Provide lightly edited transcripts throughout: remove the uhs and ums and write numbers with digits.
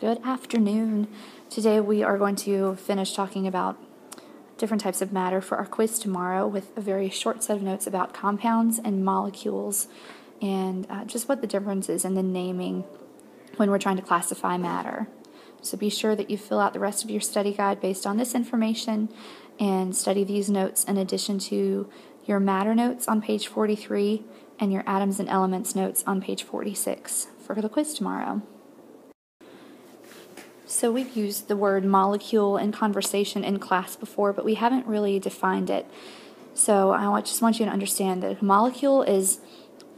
Good afternoon. Today we are going to finish talking about different types of matter for our quiz tomorrow with a very short set of notes about compounds and molecules and just what the difference is in the naming when we're trying to classify matter. So be sure that you fill out the rest of your study guide based on this information and study these notes in addition to your matter notes on page 43 and your atoms and elements notes on page 46 for the quiz tomorrow. So we've used the word molecule in conversation in class before, but we haven't really defined it. So I just want you to understand that a molecule is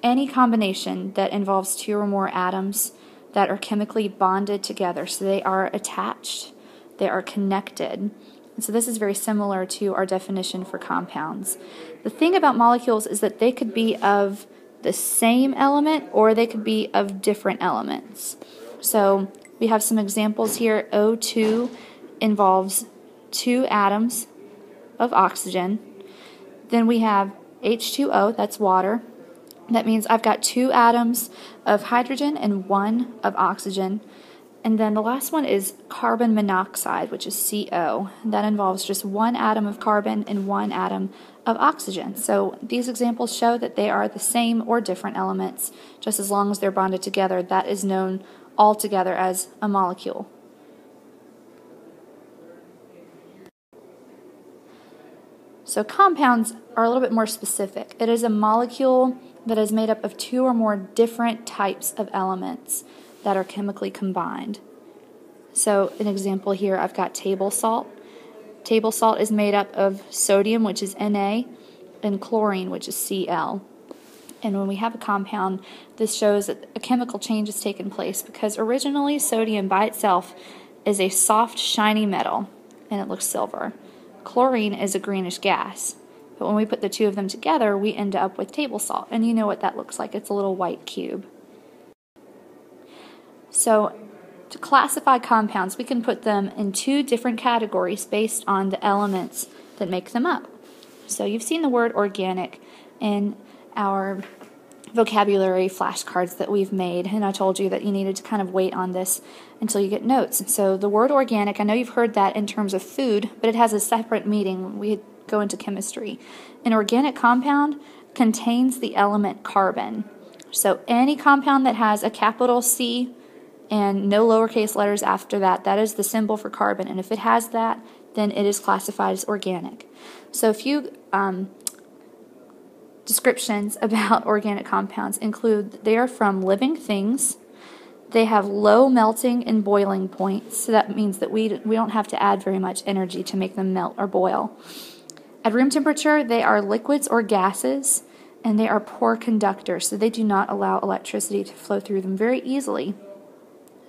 any combination that involves two or more atoms that are chemically bonded together. So they are attached, they are connected. And so this is very similar to our definition for compounds. The thing about molecules is that they could be of the same element or they could be of different elements. So we have some examples here. O2 involves two atoms of oxygen. Then we have H2O, that's water. That means I've got two atoms of hydrogen and one of oxygen. And then the last one is carbon monoxide, which is CO. That involves just one atom of carbon and one atom of oxygen. So these examples show that they are the same or different elements, just as long as they're bonded together. That is known altogether as a molecule. So compounds are a little bit more specific. It is a molecule that is made up of two or more different types of elements that are chemically combined. So an example here, I've got table salt. Table salt is made up of sodium, which is Na, and chlorine, which is Cl. And when we have a compound, this shows that a chemical change has taken place because originally sodium by itself is a soft, shiny metal, and it looks silver. Chlorine is a greenish gas. But when we put the two of them together, we end up with table salt. And you know what that looks like. It's a little white cube. So to classify compounds, we can put them in two different categories based on the elements that make them up. So you've seen the word organic in our vocabulary flashcards that we've made, and I told you that you needed to kind of wait on this until you get notes. So the word organic, I know you've heard that in terms of food, but it has a separate meaning when we go into chemistry. An organic compound contains the element carbon. So any compound that has a capital C and no lowercase letters after that, that is the symbol for carbon, and if it has that, then it is classified as organic. So a few descriptions about organic compounds include they are from living things, they have low melting and boiling points, so that means that we don't have to add very much energy to make them melt or boil. At room temperature, they are liquids or gases, and they are poor conductors, so they do not allow electricity to flow through them very easily.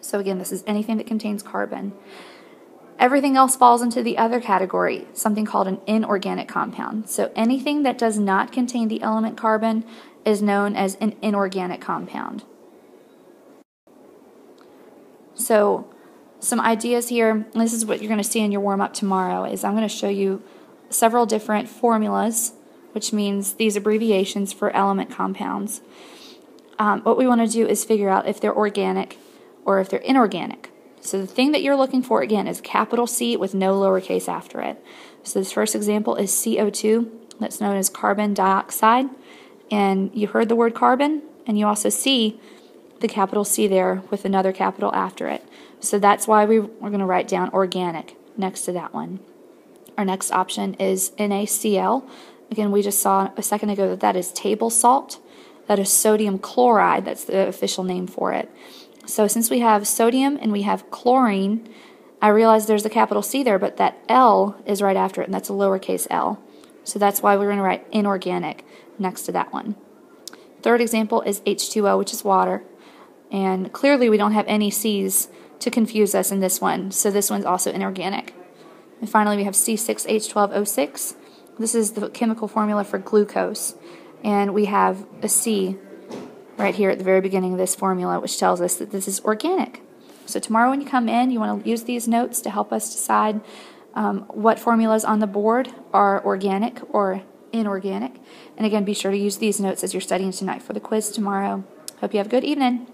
So again, this is anything that contains carbon. Everything else falls into the other category, something called an inorganic compound. So anything that does not contain the element carbon is known as an inorganic compound. So some ideas here, and this is what you're going to see in your warm-up tomorrow, is I'm going to show you several different formulas, which means these abbreviations for element compounds. What we want to do is figure out if they're organic or if they're inorganic. So the thing that you're looking for, again, is capital C with no lowercase after it. So this first example is CO2. That's known as carbon dioxide. And you heard the word carbon, and you also see the capital C there with another capital after it. So that's why we're going to write down organic next to that one. Our next option is NaCl. Again, we just saw a second ago that that is table salt. That is sodium chloride. That's the official name for it. So since we have sodium and we have chlorine, I realize there's a capital C there, but that L is right after it, and that's a lowercase l. So that's why we're going to write inorganic next to that one. Third example is H2O, which is water. And clearly we don't have any C's to confuse us in this one, so this one's also inorganic. And finally we have C6H12O6. This is the chemical formula for glucose. And we have a C right here at the very beginning of this formula, which tells us that this is organic. So tomorrow when you come in, you want to use these notes to help us decide what formulas on the board are organic or inorganic. And again, be sure to use these notes as you're studying tonight for the quiz tomorrow. Hope you have a good evening.